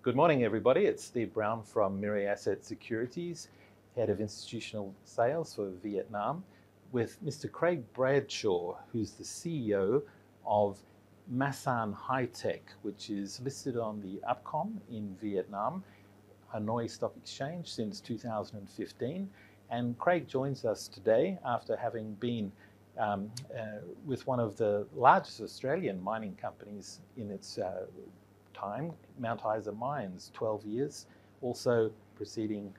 Good morning, everybody. It's Steve Brown from Miri Asset Securities, Head of Institutional Sales for Vietnam, with Mr. Craig Bradshaw, who's the CEO of Masan High-Tech, which is listed on the UPCOM in Vietnam, Hanoi Stock Exchange since 2015. And Craig joins us today after having been with one of the largest Australian mining companies in its time, Mount Isa Mines, 12 years. Also proceeding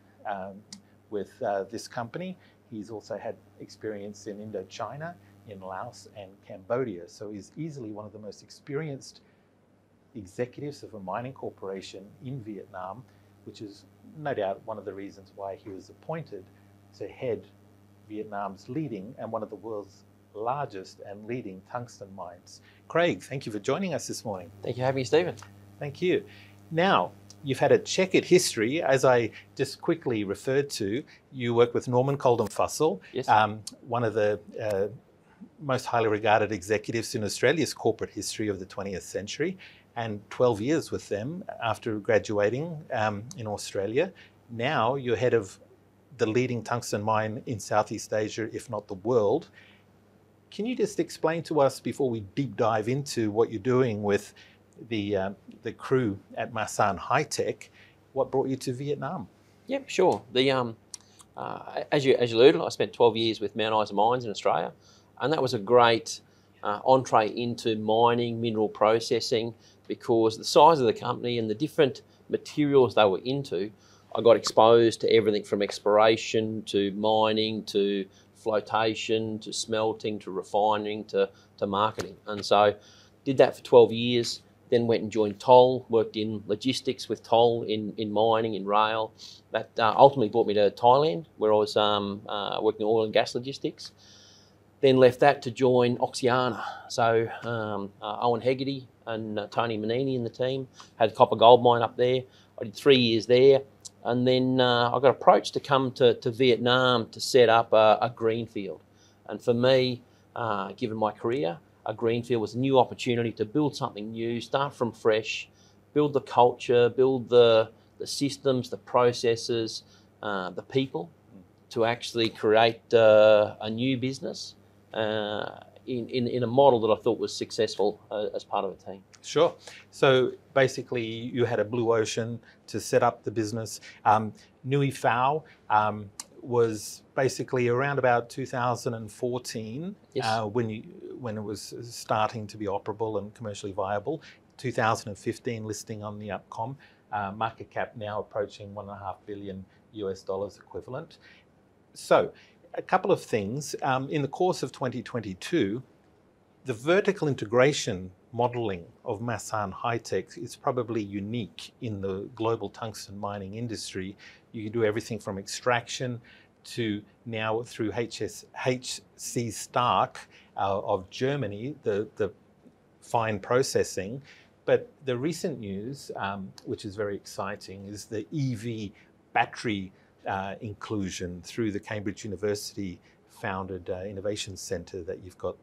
with this company. He's also had experience in Indochina, in Laos and Cambodia. So he's easily one of the most experienced executives of a mining corporation in Vietnam, which is no doubt one of the reasons why he was appointed to head Vietnam's leading and one of the world's largest and leading tungsten mines. Craig, thank you for joining us this morning. Thank you for having me, Stephen. Thank you. Now, you've had a checkered history, as I just quickly referred to. You work with Norman Colden Fussell, yes. One of the most highly regarded executives in Australia's corporate history of the 20th century, and 12 years with them after graduating in Australia. Now you're head of the leading tungsten mine in Southeast Asia, if not the world. Can you just explain to us, before we deep dive into what you're doing with the crew at Masan High-Tech, what brought you to Vietnam? Yeah, sure. As you alluded, I spent 12 years with Mount Isa Mines in Australia, and that was a great entree into mining, mineral processing, because the size of the company and the different materials they were into, I got exposed to everything from exploration to mining to flotation to smelting to refining to marketing. And so did that for 12 years. Then went and joined Toll, worked in logistics with Toll in mining, in rail. That ultimately brought me to Thailand, where I was working in oil and gas logistics. Then left that to join Oxiana. So Owen Hegarty and Tony Manini in the team had a copper gold mine up there. I did 3 years there. And then I got approached to come to Vietnam to set up a greenfield. And for me, given my career, a greenfield was a new opportunity to build something new, start from fresh, build the culture, build the systems, the processes, the people, to actually create a new business in a model that I thought was successful as part of a team. Sure. So basically you had a blue ocean to set up the business. Nui Phao was basically around about 2014, yes. when it was starting to be operable and commercially viable. 2015 listing on the UPCOM, market cap now approaching $1.5 billion US equivalent. So a couple of things. In the course of 2022, the vertical integration modelling of Masan High-Tech is probably unique in the global tungsten mining industry. You can do everything from extraction to now through HC Stark of Germany, the fine processing. But the recent news, which is very exciting, is the EV battery inclusion through the Cambridge University founded Innovation Centre that you've got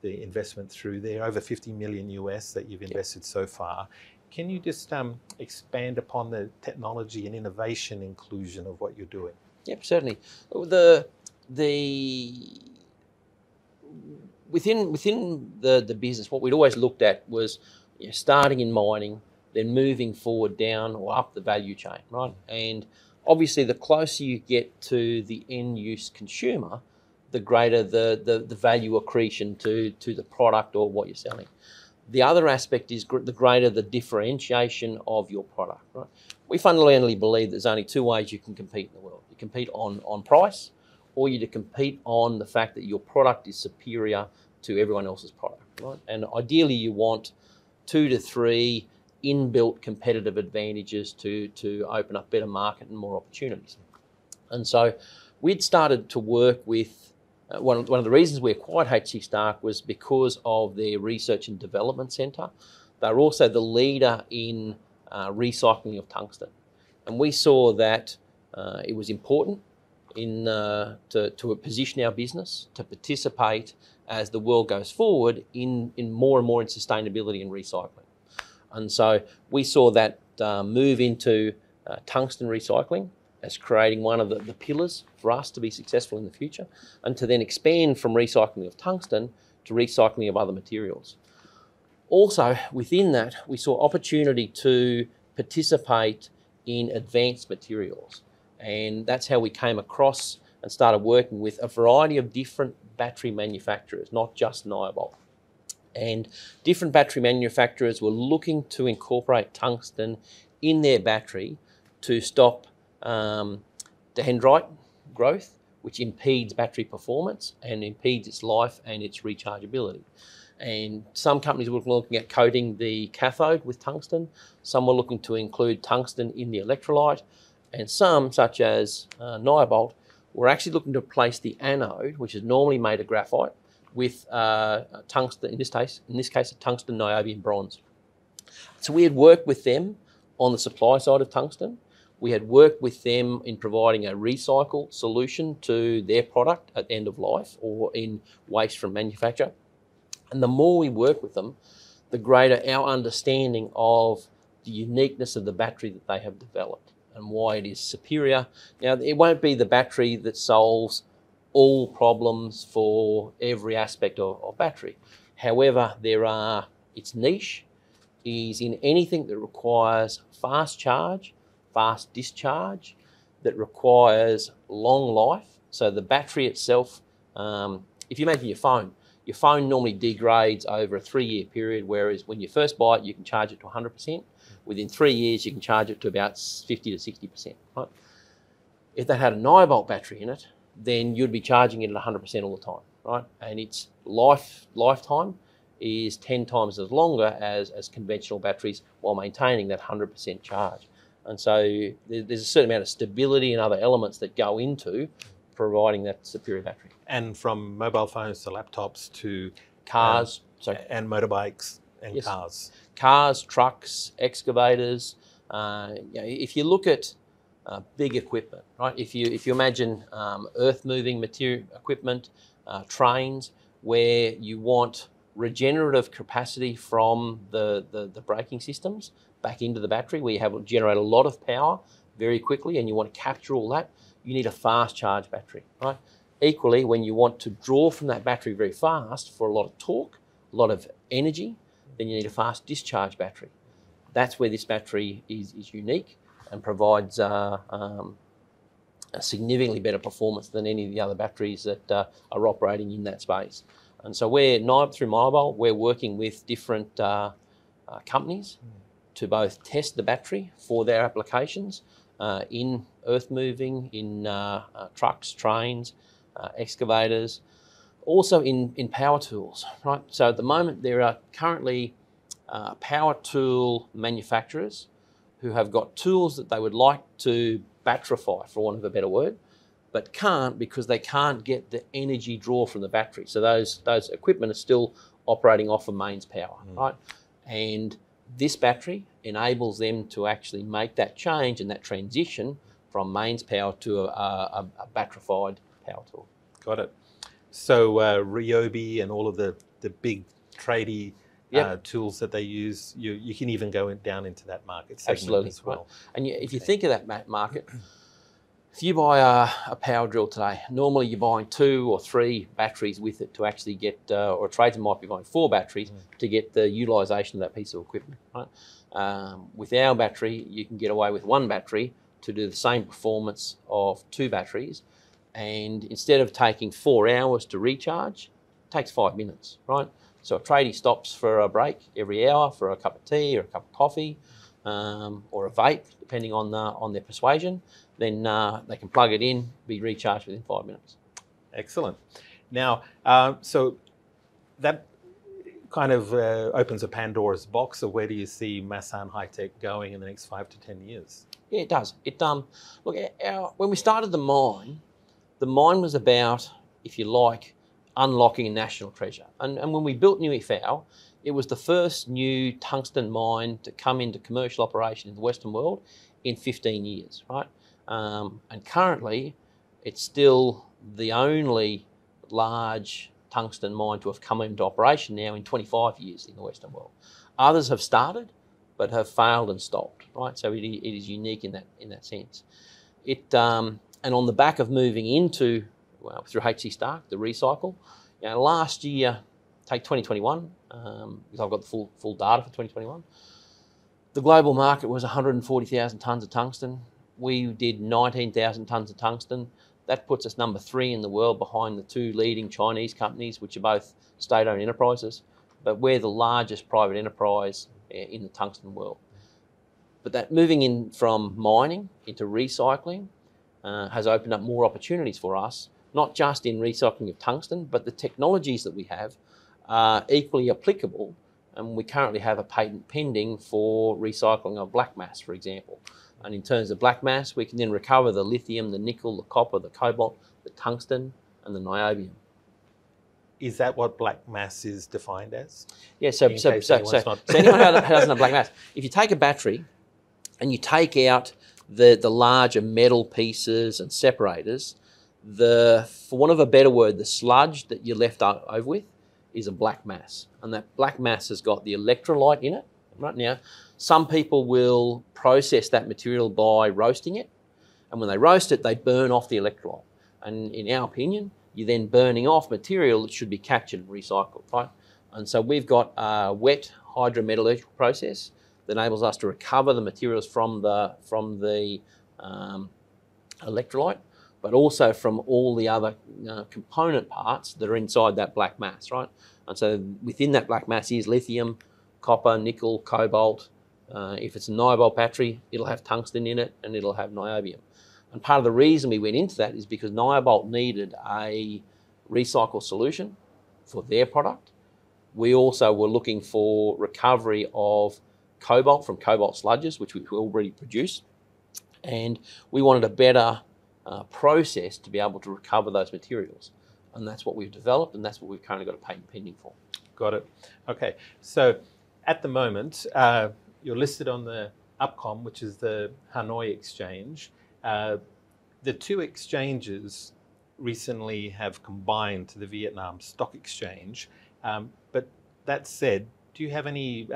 the investment through there, over 50 million US that you've invested so far. Can you just expand upon the technology and innovation inclusion of what you're doing? Yep, certainly. Within the business, what we'd always looked at was starting in mining, then moving forward down or up the value chain, right? And obviously, the closer you get to the end use consumer, the greater the value accretion to the product or what you're selling. The other aspect is the greater the differentiation of your product, right? We fundamentally believe there's only two ways you can compete in the world. You compete on price, or you compete on the fact that your product is superior to everyone else's product, right? And ideally you want 2 to 3 inbuilt competitive advantages to open up better market and more opportunities. And so we'd started to work with one of the reasons we acquired HC Stark was because of their research and development centre. They're also the leader in recycling of tungsten. And we saw that it was important to position our business to participate as the world goes forward in more and more in sustainability and recycling. And so we saw that move into tungsten recycling as creating one of the pillars for us to be successful in the future, and to then expand from recycling of tungsten to recycling of other materials. Also, within that, we saw opportunity to participate in advanced materials. And that's how we came across and started working with a variety of different battery manufacturers, not just NYOBOLT. And different battery manufacturers were looking to incorporate tungsten in their battery to stop dendrite growth, which impedes battery performance and impedes its life and its rechargeability. And some companies were looking at coating the cathode with tungsten. Some were looking to include tungsten in the electrolyte. And some, such as NYOBOLT, were actually looking to replace the anode, which is normally made of graphite, with tungsten, in this case, a tungsten niobium bronze. So we had worked with them on the supply side of tungsten. We had worked with them in providing a recycle solution to their product at end of life or in waste from manufacture. And the more we work with them, the greater our understanding of the uniqueness of the battery that they have developed and why it is superior. Now, it won't be the battery that solves all problems for every aspect of battery. However, its niche is in anything that requires fast charge, fast discharge, that requires long life. So the battery itself, if you imagine your phone normally degrades over a 3-year period, whereas when you first buy it, you can charge it to 100%. Within 3 years, you can charge it to about 50 to 60%. Right? If that had a NYOBOLT battery in it, then you'd be charging it at 100% all the time, right? And its lifetime is 10 times as longer as conventional batteries while maintaining that 100% charge. And so there's a certain amount of stability and other elements that go into providing that superior battery. And from mobile phones to laptops to cars, and motorbikes and yes. cars, trucks, excavators. If you look at big equipment, right? If you imagine earth-moving material equipment, trains, where you want regenerative capacity from the braking systems back into the battery, where you have to generate a lot of power very quickly, and you want to capture all that, you need a fast charge battery, right? Equally, when you want to draw from that battery very fast for a lot of torque, a lot of energy, then you need a fast discharge battery. That's where this battery is unique and provides a significantly better performance than any of the other batteries that are operating in that space. And so through NYOBOLT, we're working with different companies to both test the battery for their applications in earth moving, in trucks, trains, excavators, also in power tools, right? So at the moment, there are currently power tool manufacturers who have got tools that they would like to batterify, for want of a better word, but can't because they can't get the energy draw from the battery. So those equipment are still operating off of mains power, right? And this battery enables them to actually make that change and that transition from mains power to a batterified power tool. Got it. So Ryobi and all of the big tradie tools that they use, you can even go down into that market segment as well. Right. And if you think of that market, if you buy a power drill today, normally you're buying 2 or 3 batteries with it to actually get, or a tradesman might be buying 4 batteries to get the utilisation of that piece of equipment. Right? With our battery, you can get away with 1 battery to do the same performance of 2 batteries, and instead of taking 4 hours to recharge, it takes 5 minutes, right? So a tradie stops for a break every hour for a cup of tea or a cup of coffee, or a vape, depending on their persuasion. Then they can plug it in, be recharged within 5 minutes. Excellent. Now, so that kind of opens a Pandora's box of where do you see Masan High Tech going in the next 5 to 10 years? Yeah, it does. Look, when we started the mine was about, if you like, unlocking a national treasure. And when we built New EFAO, it was the first new tungsten mine to come into commercial operation in the Western world in 15 years, right? And currently, it's still the only large tungsten mine to have come into operation now in 25 years in the Western world. Others have started, but have failed and stopped. right? So it is unique in that sense. And on the back of moving into, well, through HC Stark, the recycle, last year, take 2021, because I've got the full data for 2021, the global market was 140,000 tonnes of tungsten. We did 19,000 tonnes of tungsten. That puts us number 3 in the world behind the 2 leading Chinese companies, which are both state-owned enterprises. But we're the largest private enterprise in the tungsten world. But that moving in from mining into recycling has opened up more opportunities for us, not just in recycling of tungsten, but the technologies that we have are equally applicable. And we currently have a patent pending for recycling of black mass, for example. And in terms of black mass, we can then recover the lithium, the nickel, the copper, the cobalt, the tungsten, and the niobium. Is that what black mass is defined as? Yeah, so anyone who doesn't have black mass, if you take a battery and you take out the larger metal pieces and separators, for want of a better word, the sludge that you're left over with is a black mass. And that black mass has got the electrolyte in it. Right now, some people will process that material by roasting it. And when they roast it, they burn off the electrolyte. And in our opinion, you're then burning off material that should be captured and recycled, right? And so we've got a wet hydrometallurgical process that enables us to recover the materials from the electrolyte, but also from all the other component parts that are inside that black mass, right? And so within that black mass is lithium, copper, nickel, cobalt. If it's a NYOBOLT battery, it'll have tungsten in it and it'll have niobium. And part of the reason we went into that is because NYOBOLT needed a recycle solution for their product. We also were looking for recovery of cobalt from cobalt sludges, which we already produce. And we wanted a better process to be able to recover those materials. And that's what we've developed, and that's what we've currently got a patent pending for. Got it. Okay. So at the moment, you're listed on the UPCOM, which is the Hanoi exchange. The 2 exchanges recently have combined to the Vietnam Stock Exchange. But that said, do you have any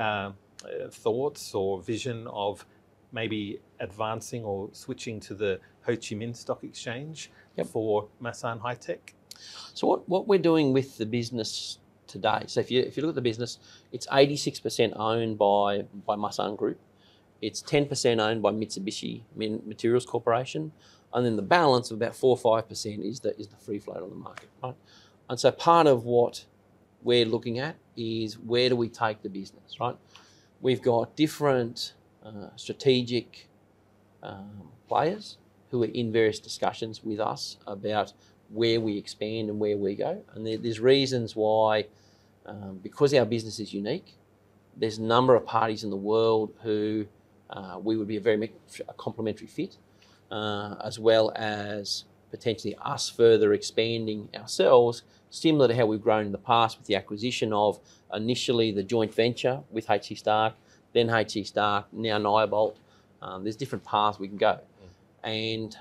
thoughts or vision of maybe advancing or switching to the Ho Chi Minh Stock Exchange for Masan High Tech? So what we're doing with the business today, so if you look at the business, it's 86% owned by Masan Group. It's 10% owned by Mitsubishi Materials Corporation. And then the balance of about 4 or 5% is the free float on the market, right? And so part of what we're looking at is where do we take the business, right? We've got different strategic players who are in various discussions with us about where we expand and where we go. And there's reasons why, because our business is unique, there's a number of parties in the world who we would be a complementary fit, as well as potentially us further expanding ourselves, similar to how we've grown in the past with the acquisition of initially the joint venture with HC Stark, then HC Stark, now NYOBOLT. There's different paths we can go. And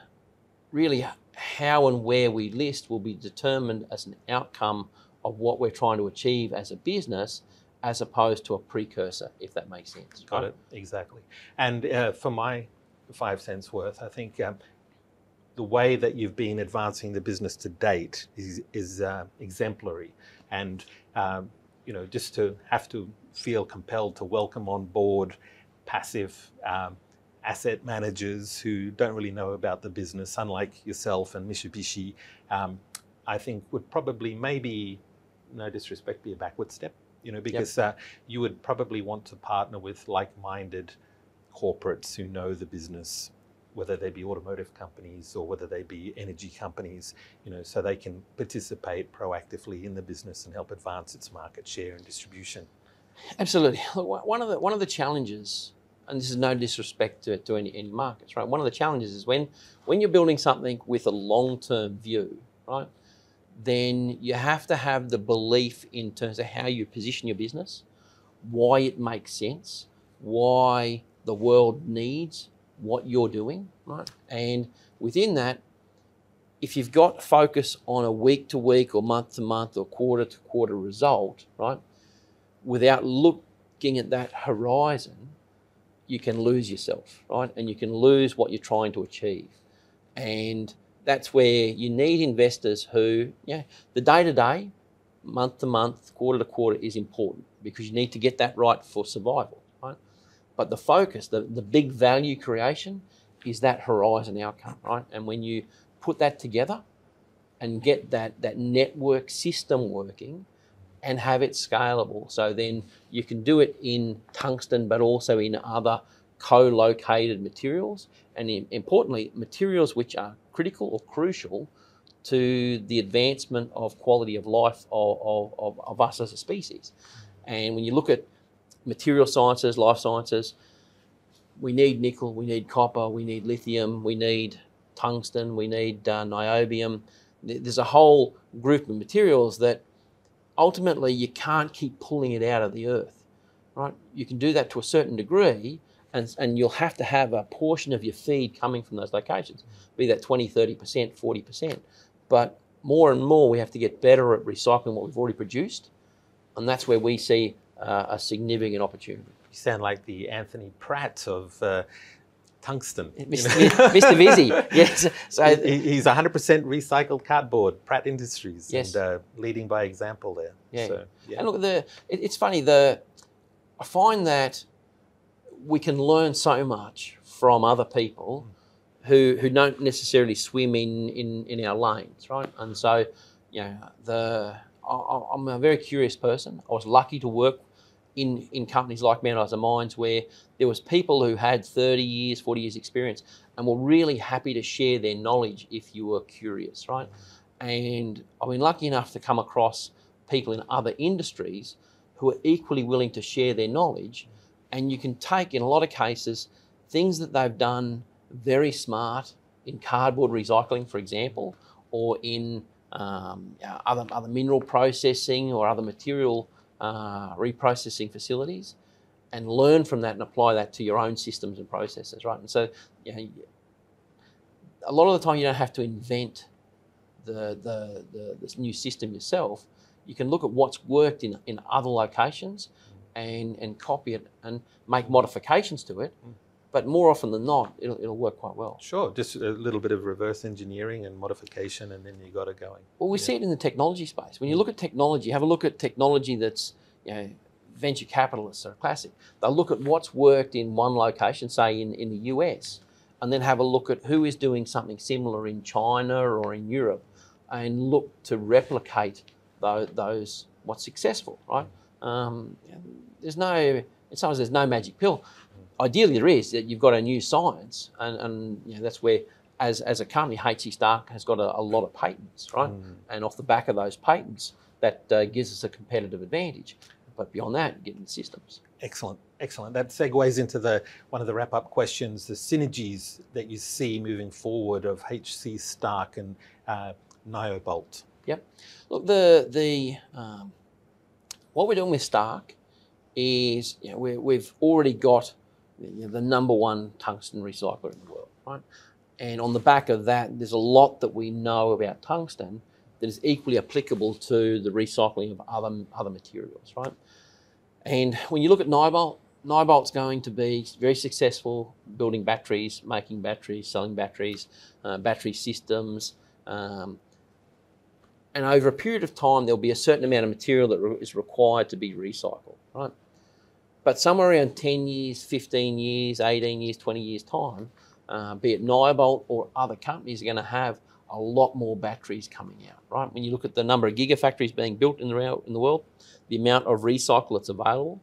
really how and where we list will be determined as an outcome of what we're trying to achieve as a business, as opposed to a precursor, if that makes sense. Got it, exactly. And for my 5 cents worth, I think the way that you've been advancing the business to date is exemplary. And just to have to feel compelled to welcome on board passive asset managers who don't really know about the business, unlike yourself and Mitsubishi, I think would probably, maybe, no disrespect, be a backward step. Because you would probably want to partner with like-minded corporates who know the business, whether they be automotive companies or whether they be energy companies, so they can participate proactively in the business and help advance its market share and distribution. Absolutely. Look, one of the challenges, and this is no disrespect to any markets, right? One of the challenges is when you're building something with a long-term view, right? Then you have to have the belief in terms of how you position your business, why it makes sense, why the world needs what you're doing, right? And within that, if you've got focus on a week-to-week or month-to-month or quarter-to-quarter result, right, without looking at that horizon, you can lose yourself, right? And you can lose what you're trying to achieve. And that's where you need investors who, the day-to-day, month-to-month, quarter-to-quarter is important because you need to get that right for survival, right? But the focus, the big value creation is that horizon outcome, right? And when you put that together and get that network system working and have it scalable, so then you can do it in tungsten but also in other co-located materials, and importantly, materials which are critical or crucial to the advancement of quality of life of us as a species. And when you look at material sciences, life sciences, we need nickel, we need copper, we need lithium, we need tungsten, we need niobium. There's a whole group of materials that ultimately you can't keep pulling it out of the earth, right? You can do that to a certain degree, and you'll have to have a portion of your feed coming from those locations, be that 20, 30%, 40%. But more and more we have to get better at recycling what we've already produced, and that's where we see a significant opportunity. You sound like the Anthony Pratt of tungsten. Mr. Vizzy, yes. So he's 100% recycled cardboard, Pratt Industries, yes. And leading by example there. Yeah. So, yeah. And look, it's funny, I find that we can learn so much from other people who don't necessarily swim in our lanes, right? And so, I'm a very curious person. I was lucky to work in companies like Mount Isa Mines, where there was people who had 30 years, 40 years experience and were really happy to share their knowledge if you were curious, right? And I've been lucky enough to come across people in other industries who are equally willing to share their knowledge, and you can take, in a lot of cases, things that they've done very smart in cardboard recycling, for example, or in other mineral processing or other material reprocessing facilities, and learn from that and apply that to your own systems and processes, right? And so, a lot of the time you don't have to invent this new system yourself. You can look at what's worked in other locations and copy it and make modifications to it. But more often than not, it'll work quite well. Sure, just a little bit of reverse engineering and modification, and then you got it going. Well, we see it in the technology space. When you look at technology, have a look at technology that's, venture capitalists are classic. They'll look at what's worked in one location, say in the US, and then have a look at who is doing something similar in China or in Europe, and look to replicate those what's successful, right? There's no magic pill. Ideally there is, that you've got a new science, and that's where, as a company, HC Stark has got a lot of patents, right? And off the back of those patents, that gives us a competitive advantage. But beyond that, getting the systems. Excellent, excellent. That segues into one of the wrap-up questions, the synergies that you see moving forward of HC Stark and NYOBOLT. Yep. Look, what we're doing with Stark is, we've already got the #1 tungsten recycler in the world, right? And on the back of that, there's a lot that we know about tungsten that is equally applicable to the recycling of other materials, right? And when you look at NYOBOLT's going to be very successful building batteries, making batteries, selling batteries, battery systems, and over a period of time, there'll be a certain amount of material that is required to be recycled, right? But somewhere around 10 years, 15 years, 18 years, 20 years time, be it NYOBOLT or other companies, are going to have a lot more batteries coming out, right? When you look at the number of gigafactories being built in the world, the amount of recycle that's available,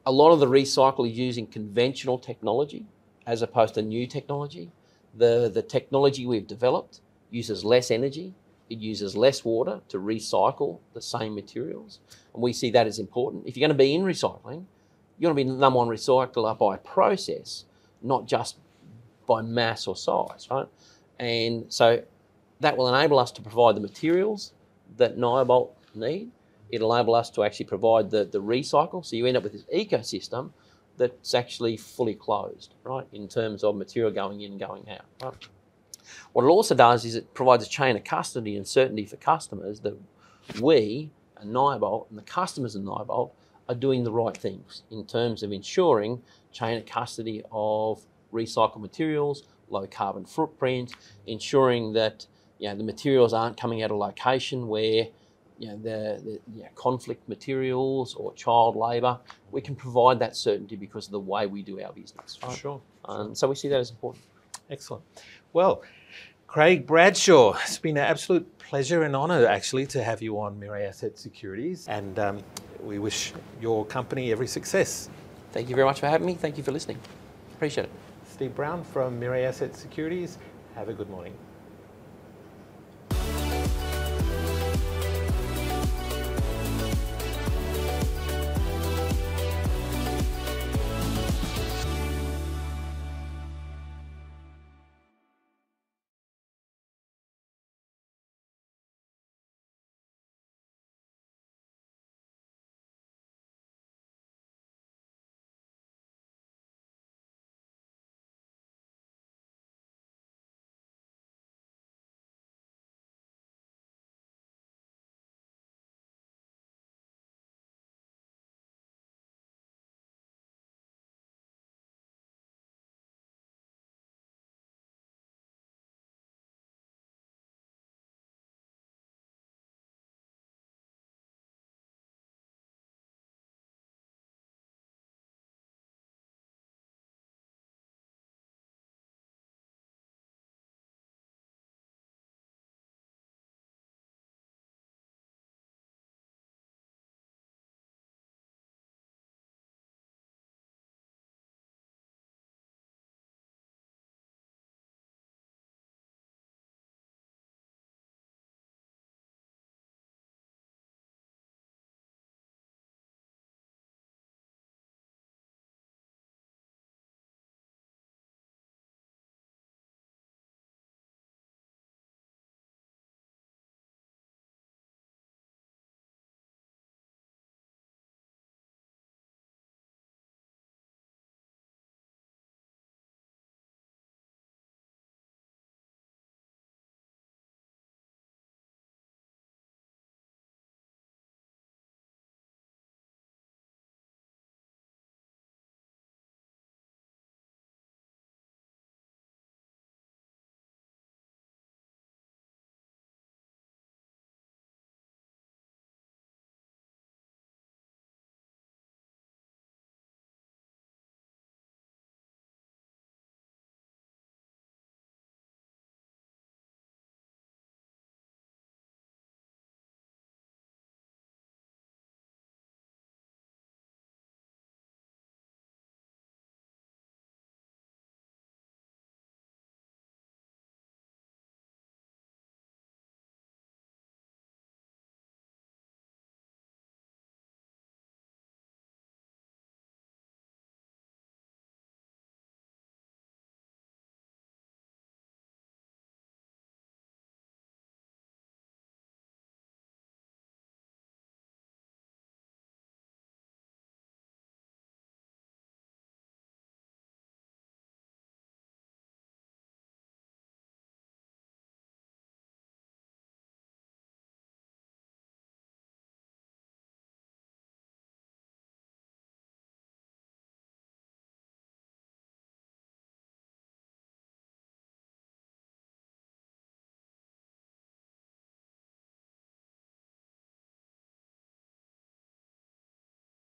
a lot of the recycle is using conventional technology as opposed to new technology. The technology we've developed uses less energy, it uses less water to recycle the same materials, and we see that as important. If you're going to be in recycling, you're going to be the #1 recycler by process, not just by mass or size, right? And so that will enable us to provide the materials that NYOBOLT need. It'll enable us to actually provide the recycle, so you end up with this ecosystem that's actually fully closed, right, in terms of material going in and going out, right? What it also does is it provides a chain of custody and certainty for customers that we and NYOBOLT and the customers of NYOBOLT are doing the right things in terms of ensuring chain of custody of recycled materials, low carbon footprint, ensuring that the materials aren't coming at a location where the conflict materials or child labour. We can provide that certainty because of the way we do our business. Right? Sure. So we see that as important. Excellent. Well, Craig Bradshaw, it's been an absolute pleasure and honour actually to have you on Mirai Asset Securities, and we wish your company every success. Thank you very much for having me. Thank you for listening. Appreciate it. Steve Brown from Mirai Asset Securities, have a good morning.